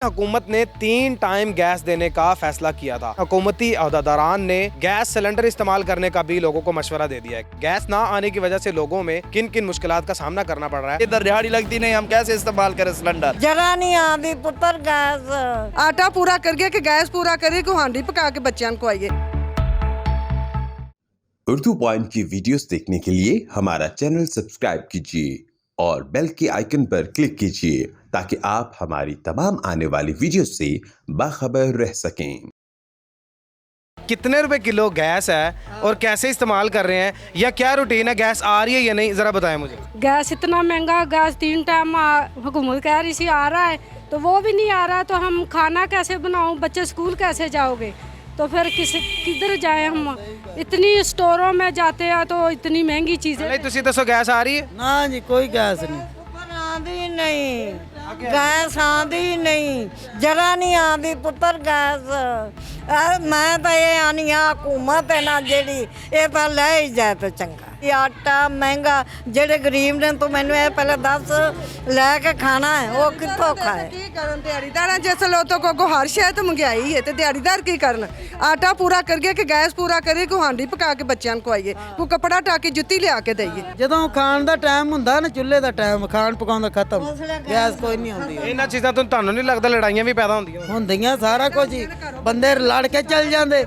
हुकूमत ने 3 time gas देने का फैसला किया था। हुकूमती अहदेदारान ने गैस सिलेंडर इस्तेमाल करने का भी लोगों को मशवरा दे दिया है। गैस ना आने की वजह से लोगों में किन किन मुश्किलात का सामना करना पड़ रहा है। इधर दिहाड़ी लगती नहीं, हम कैसे इस्तेमाल करें सिलेंडर। जरा नहीं आती पुत्र गैस। आटा पूरा करिए कि गैस पूरा करिए कि हांडी पका के बच्चों को आइए। उर्दू पॉइंट की वीडियोस देखने के लिए हमारा चैनल सब्सक्राइब कीजिए और बेल के आइकन पर क्लिक कीजिए ताकि आप हमारी तमाम आने वाली वीडियो से बाखबर रह सकें। कितने रुपए किलो गैस है और कैसे इस्तेमाल कर रहे हैं या क्या रूटीन है, गैस आ रही है या नहीं, ज़रा बताएं मुझे। गैस इतना महंगा, गैस 3 टाइम हुकूमत कह रही थी आ रहा है तो वो भी नहीं आ रहा, तो हम खाना कैसे बनाऊं, बच्चे स्कूल कैसे जाओगे, तो फिर किधर जाएं हम। इतनी स्टोरों में जाते हैं तो इतनी महंगी चीज़ें। नहीं तुसी दसो गैस आ रही है? ना जी कोई गैस नहीं। आती नहीं गैस, आती नहीं, जरा नहीं आती पुत्र गैस। मैं तो ये आनी हुकूमत है ना जेड़ी ये तो ले ही जाए तो चंगा। ये आटा महंगा, जेड़े गरीब ने तो मैंने ये पहले दस लैके खाना है वो कितों खाए। की करन दिहाड़ीदार जिस लोगों को हर शय तो महंगाई है तो दिहाड़ीदार की करन। आटा पूरा करिए कि गैस पूरा करिए कि हांडी पका के बच्चों को आइए, को कपड़ा टाकी जुत्ती लिया के दईए। ਜਦੋਂ ਖਾਣ ਦਾ ਟਾਈਮ ਹੁੰਦਾ ਨਾ, ਚੁੱਲ੍ਹੇ ਦਾ ਟਾਈਮ, ਖਾਣ ਪਕਾਉਣ ਦਾ ਖਤਮ, ਗੈਸ ਕੋਈ ਨਹੀਂ ਹੁੰਦੀ। ਇਹਨਾਂ ਚੀਜ਼ਾਂ ਤੋਂ ਤੁਹਾਨੂੰ ਨਹੀਂ ਲੱਗਦਾ ਲੜਾਈਆਂ ਵੀ ਪੈਦਾ ਹੁੰਦੀਆਂ? ਹੁੰਦੀਆਂ ਸਾਰਾ ਕੁਝ ਹੀ, ਬੰਦੇ ਲੜ ਕੇ ਚੱਲ ਜਾਂਦੇ,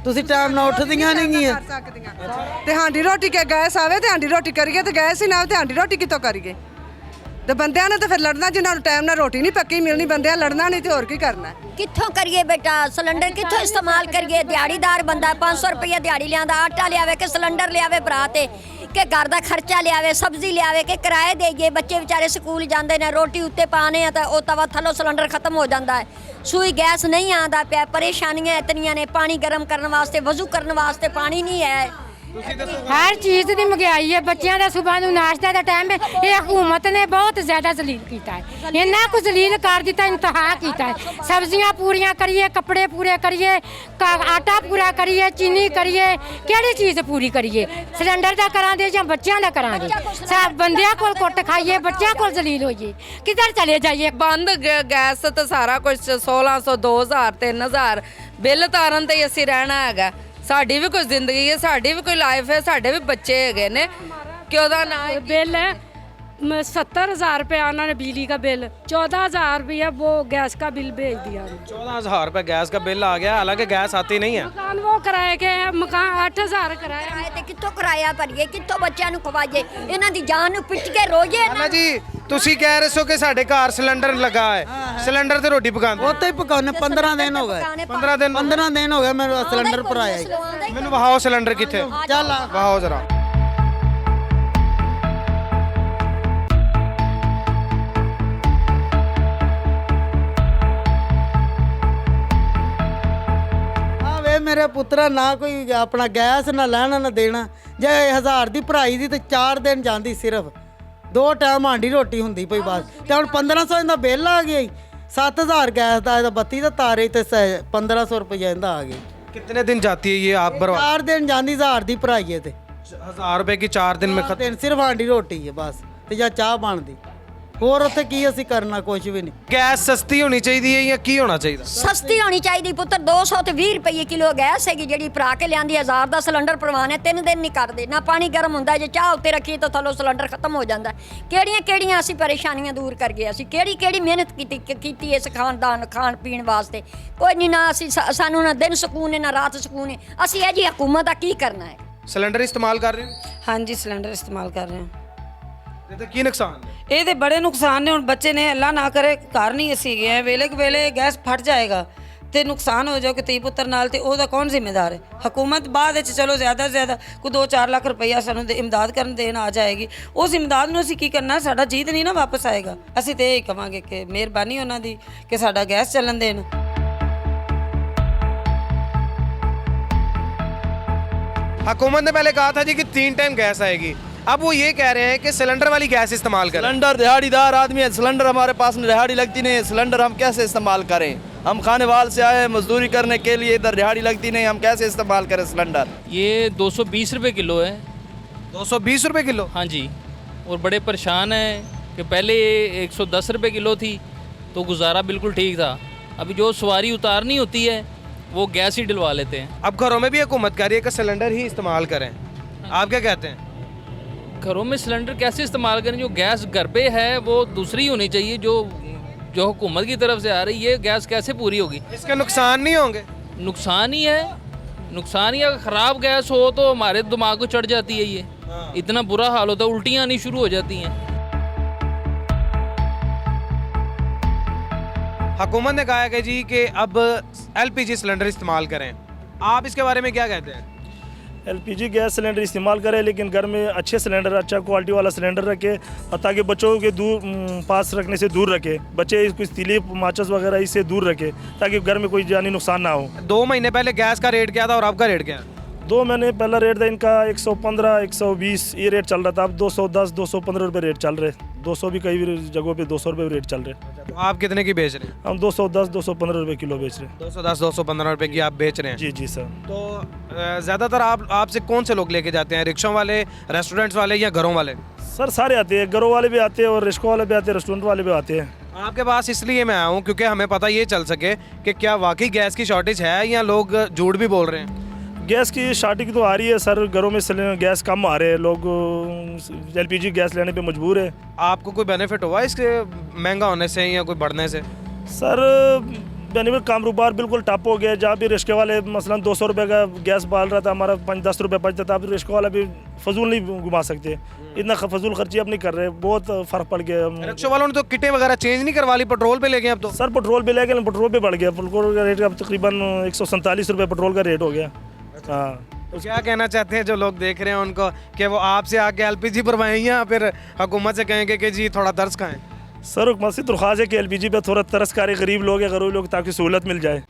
ਤੁਸੀਂ ਟਾਈਮ ਨਾਲ ਉੱਠਦੀਆਂ ਨਹੀਂ ਗੀਆਂ। ਤੇ ਹਾਂਡੀ ਰੋਟੀ ਕੇ ਗੈਸ ਆਵੇ ਤੇ ਹਾਂਡੀ ਰੋਟੀ ਕਰੀਏ ਤੇ ਗੈਸ ਹੀ ਨਾ ਆਵੇ ਤੇ ਹਾਂਡੀ ਰੋਟੀ ਕਿੱਥੋਂ ਕਰੀਏ। ਤੇ ਬੰਦਿਆਂ ਨੇ ਤਾਂ ਫਿਰ ਲੜਨਾ, ਜਿਨ੍ਹਾਂ ਨੂੰ ਟਾਈਮ ਨਾਲ ਰੋਟੀ ਨਹੀਂ ਪੱਕੀ ਮਿਲਣੀ, ਬੰਦਿਆਂ ਲੜਨਾ ਨਹੀਂ ਤੇ ਹੋਰ ਕੀ ਕਰਨਾ। ਕਿੱਥੋਂ ਕਰੀਏ ਬੇਟਾ, ਸਿਲੰਡਰ ਕਿੱਥੋਂ ਇਸਤੇਮਾਲ ਕਰੀਏ। ਦਿਹਾੜੀਦਾਰ ਬੰਦਾ 500 ਰੁਪਏ ਦਿਹਾੜੀ ਲਿਆਂਦਾ, ਆਟਾ ਲਿਆਵੇ ਕਿ ਸਿਲੰਡਰ ਲਿਆਵੇ ਭਰਾ, ਤੇ ਕਿ ਘਰ ਦਾ ਖਰਚਾ ਲਿਆਵੇ, ਸਬਜ਼ੀ ਲਿਆਵੇ ਕਿ ਕਿਰਾਏ ਦੇਈਏ। ਬੱਚੇ ਵਿਚਾਰੇ ਸਕੂਲ ਜਾਂਦੇ ਨੇ, ਰੋਟੀ ਉੱਤੇ ਪਾਣੇ ਆ ਤਾਂ ਉਹ ਤਵਾ ਥੱਲੋਂ ਸਿਲੰਡਰ ਖਤਮ ਹੋ ਜਾਂਦਾ ਹੈ। ਸੂਈ ਗੈਸ ਨਹੀਂ ਆਉਂਦਾ ਪਿਆ, ਪਰੇਸ਼ਾਨੀਆਂ ਇਤਨੀਆਂ ਨੇ। ਪਾਣੀ ਗਰਮ ਕਰਨ ਵਾਸਤੇ, ਵਜ਼ੂ ਕਰਨ ਵਾਸਤੇ ਪਾਣੀ ਨਹੀਂ ਹੈ। हर चीज़ की महंगाई है। बच्चों का सुबह को नाश्ते का टाइम है, ये हुकूमत ने बहुत ज़्यादा जलील किया है। इन्ना कुछ जलील कर दिता, इंतहा किया है। सब्जियां पूरियां करिए, कपड़े पूरे करिए, आटा पूरा करिए, चीनी करिए, केड़ी चीज़ पूरी करिए। सिलेंडर का करा दे या बच्चों का करा दे, सब बंदियां को कुट खाइए, बच्चों को जलील होइए, किधर चले जाइए। बंद गैस तो सारा कुछ 1600 2000 3000 बिल तारन ते असीं रहना हैगा। साडी भी कोई जिंदगी है, साडी भी कोई लाइफ है, साडे भी बच्चे हैगे ने कि ओदा ना बिल है 70,000 रुपया उन्होंने बिजली का बिल, 14,000 रुपया वो गैस का बिल भेज दिया। 14,000 रुपए गैस का बिल आ गया, हालांकि गैस आती नहीं है। मकान वो किराए के है, मकान 8,000 किराया। ਕਿਰਾਏ ਤੇ ਕਿੱਥੋਂ ਕਿਰਾਇਆ ਭਰੀਏ, ਕਿੱਥੋਂ ਬੱਚਿਆਂ ਨੂੰ ਖਵਾਈਏ, ਇਹਨਾਂ ਦੀ ਜਾਨ ਨੂੰ ਪਿੱਟ ਕੇ ਰੋਈਏ। ਨਾ ਜੀ ਤੁਸੀਂ ਕਹਿ ਰਹੇ ਹੋ ਕਿ ਸਾਡੇ ਘਰ ਸਿਲੰਡਰ ਲੱਗਾ ਹੈ, ਸਿਲੰਡਰ ਤੇ ਰੋਟੀ ਪਕਾਉਂਦੇ ਉੱਥੇ ਹੀ ਪਕਾਉਣੇ 15 ਦਿਨ ਹੋ ਗਏ। 15 ਦਿਨ ਹੋ ਗਏ ਮੈਨੂੰ ਸਿਲੰਡਰ ਭਰਾਇਆ ਹੀ। ਮੈਨੂੰ ਵਹਾਓ ਸਿਲੰਡਰ ਕਿੱਥੇ? ਚੱਲ ਆ ਵਹਾਓ ਜ਼ਰਾ। मेरे पुत्रा ना कोई अपना गैस ना लेना ना देना। जे 1000 की भराई दी तो 4 दिन जाती, सिर्फ 2 टाइम हांडी रोटी होंगी पई बस। तो हम 1500 का बिल आ गया, 7000 गैस का, 32 का तारे तो 1500 रुपया इनका आ गया। कितने दिन जाती है ये आप भरवा? 4 दिन जाती, 1000 की भराई है तो 1000 रुपए की 4 दिन में खत्म। सिर्फ हांडी रोटी है बस, तो या चाह बनती, होर उत्थे की असीं करना कुछ भी नहीं। गैस सस्ती होनी चाहिए या की होना चाहिए? सस्ती होनी चाहिए पुत्र। 200 ਤੇ 20 ਰੁਪਏ ਕਿਲੋ ਗੈਸ ਹੈਗੀ ਜਿਹੜੀ ਭਰਾ ਕੇ ਲਿਆਂਦੀ। 1000 ਦਾ ਸਿਲੰਡਰ ਪਰਵਾਨੇ 3 ਦਿਨ ਨਹੀਂ ਕਰਦੇ, ਨਾ ਪਾਣੀ ਗਰਮ ਹੁੰਦਾ, ਜੇ ਚਾਹ ਉੱਤੇ ਰੱਖੀ ਤਾਂ ਥੱਲੋਂ ਸਿਲੰਡਰ ਖਤਮ ਹੋ ਜਾਂਦਾ। ਕਿਹੜੀਆਂ ਅਸੀਂ ਪਰੇਸ਼ਾਨੀਆਂ ਦੂਰ ਕਰ ਗਏ। ਅਸੀਂ ਕਿਹੜੀ ਮਿਹਨਤ ਕੀਤੀ ਇਸ ਖਾਣ ਪੀਣ ਵਾਸਤੇ। ਕੋਈ ਨਹੀਂ, ਨਾ ਅਸੀਂ ਸਾਨੂੰ ਨਾ ਦਿਨ ਸਕੂਨ ਹੈ ਨਾ ਰਾਤ ਸਕੂਨ ਹੈ। ਅਸੀਂ ਇਹ ਜੀ ਹਕੂਮਤ ਦਾ ਕੀ ਕਰਨਾ ਹੈ। ਸਿਲੰਡਰ ਇਸਤੇਮਾਲ ਕਰ ਰਹੇ ਹੋ? हाँ जी सिलेंडर इस्तेमाल कर रहे हैं। ਇਹਦੇ ਕੀ ਨੁਕਸਾਨ ਨੇ? ਇਹਦੇ ਬੜੇ ਨੁਕਸਾਨ ਨੇ। ਹੁਣ ਬੱਚੇ ਨੇ ਅੱਲਾ ਨਾ ਕਰੇ ਘਰ ਨਹੀਂ ਅਸੀਂ ਗਏ, ਵੇਲੇ ਗੈਸ ਫਟ ਜਾਏਗਾ ਤੇ ਨੁਕਸਾਨ ਹੋ ਜਾਓ ਕਿ ਧੀ ਪੁੱਤਰ ਨਾਲ, ਤੇ ਉਹਦਾ ਕੌਣ ਜ਼ਿੰਮੇਦਾਰ ਹੈ? ਹੁਕੂਮਤ ਬਾਅਦ ਵਿੱਚ ਚਲੋ ਜ਼ਿਆਦਾ ਕੋਈ 2-4 ਲੱਖ ਰੁਪਈਆ ਸਾਨੂੰ ਇਮਦਾਦ ਕਰਨ ਦੇਣ ਆ ਜਾਏਗੀ। ਉਸ ਇਮਦਾਦ ਨੂੰ ਅਸੀਂ ਕੀ ਕਰਨਾ? ਸਾਡਾ ਜੀਤ ਨਹੀਂ ਨਾ ਵਾਪਸ ਆਏਗਾ। ਅਸੀਂ ਤੇ ਇਹ ਕਵਾਂਗੇ ਕਿ ਮਿਹਰਬਾਨੀ ਉਹਨਾਂ ਦੀ ਕਿ ਸਾਡਾ ਗੈਸ ਚੱਲਣ ਦੇਣ। हुकूमत ने पहले कहा था जी कि 3 टाइम गैस आएगी, अब वो ये कह रहे हैं कि सिलेंडर वाली गैस इस्तेमाल करें। सिलेंडर दिहाड़ीदार आदमी है, सिलेंडर हमारे पास दिहाड़ी लगती नहीं है, सिलेंडर हम कैसे इस्तेमाल करें? हम खानेवाल से आए मजदूरी करने के लिए, इधर दिहाड़ी लगती नहीं, हम कैसे इस्तेमाल करें सिलेंडर? ये 220 रुपये किलो है। 220 रुपये किलो? हाँ जी, और बड़े परेशान हैं कि पहले 110 रुपये किलो थी, तो गुजारा बिल्कुल ठीक था। अभी जो सवारी उतारनी होती है वो गैस ही डलवा लेते हैं। अब घरों में भी हुकूमत कह रही है कि सिलेंडर ही इस्तेमाल करें, आप क्या कहते हैं? घरों में सिलेंडर कैसे इस्तेमाल करें? जो गैस घर पे है वो दूसरी होनी चाहिए, जो हुकूमत की तरफ से आ रही है गैस कैसे पूरी होगी? इसके नुकसान नहीं होंगे? नुकसान ही है, नुकसान ही। अगर ख़राब गैस हो तो हमारे दिमाग को चढ़ जाती है, ये इतना बुरा हाल होता है, उल्टियाँ आनी शुरू हो जाती हैं। हुकूमत ने कहा है कि जी कि अब एलपीजी सिलेंडर इस्तेमाल करें, आप इसके बारे में क्या कहते हैं? एलपीजी गैस सिलेंडर इस्तेमाल करें, लेकिन घर में अच्छे सिलेंडर, अच्छा क्वालिटी वाला सिलेंडर रखे, और ताकि बच्चों के पास रखने से दूर रखे, बच्चे कुछ तीली माचिस वगैरह इससे दूर रखे, ताकि घर में कोई जानी नुकसान ना हो। 2 महीने पहले गैस का रेट क्या था और अब का रेट क्या है? 2 महीने पहला रेट था इनका 115, 120 ये रेट चल रहा था। अब 210, 215 रुपये रेट चल रहे, 200 भी कई जगहों पे 200 रुपये रेट चल रहे। तो आप कितने की बेच रहे हैं? हम 210, 215 रुपये किलो बेच रहे हैं। 210, 215 रुपये की आप बेच रहे हैं? जी जी सर। तो ज़्यादातर आपसे कौन से लोग लेके जाते हैं? रिक्शा वाले, रेस्टोरेंट्स वाले या घरों वाले? सर सारे आते हैं, घरों वाले भी आते हैं और रिक्शा वाले भी आते हैं, रेस्टोरेंट वाले भी आते हैं। आपके पास इसलिए मैं आया हूँ क्योंकि हमें पता ये चल सके कि क्या वाकई गैस की शॉर्टेज है या लोग झूठ भी बोल रहे हैं। गैस की शॉर्टेज तो आ रही है सर, घरों में गैस कम आ रहे हैं, लोग एलपीजी गैस लेने पे मजबूर है। आपको कोई बेनिफिट हुआ इसके महंगा होने से या कोई बढ़ने से? सर बेनिफिट, कामरूबार बिल्कुल टप हो गया। जहाँ भी रिक्शे वाले मसलन 200 रुपये का गैस बाल रहा था, हमारा 5-10 रुपये बचता था, अब रिक्शे वाला भी फजूल नहीं घुमा सकते, इतना फजूल खर्ची अब नहीं कर रहे, बहुत फ़र्क पड़ गया। रिक्शा वालों ने तो किटें वगैरह चेंज नहीं करवा ली, पेट्रोल पे ले गए अब तो? सर पेट्रोल पे ले गए, पेट्रोल पे बढ़ गया, पेट्रोल का रेट अब तकरीबन 147 रुपये पेट्रोल का रेट हो गया। हाँ, तो क्या कहना चाहते हैं जो लोग देख रहे हैं उनको कि वो आपसे आके एलपीजी भरवाएं या फिर हुकूमत से कहेंगे कि जी थोड़ा तरस खाएं? सर हुकूमत से दरख्वास्त है कि एलपीजी पे थोड़ा तरस करें, गरीब लोग हैं, गरीब लोग, ताकि सहूलत मिल जाए।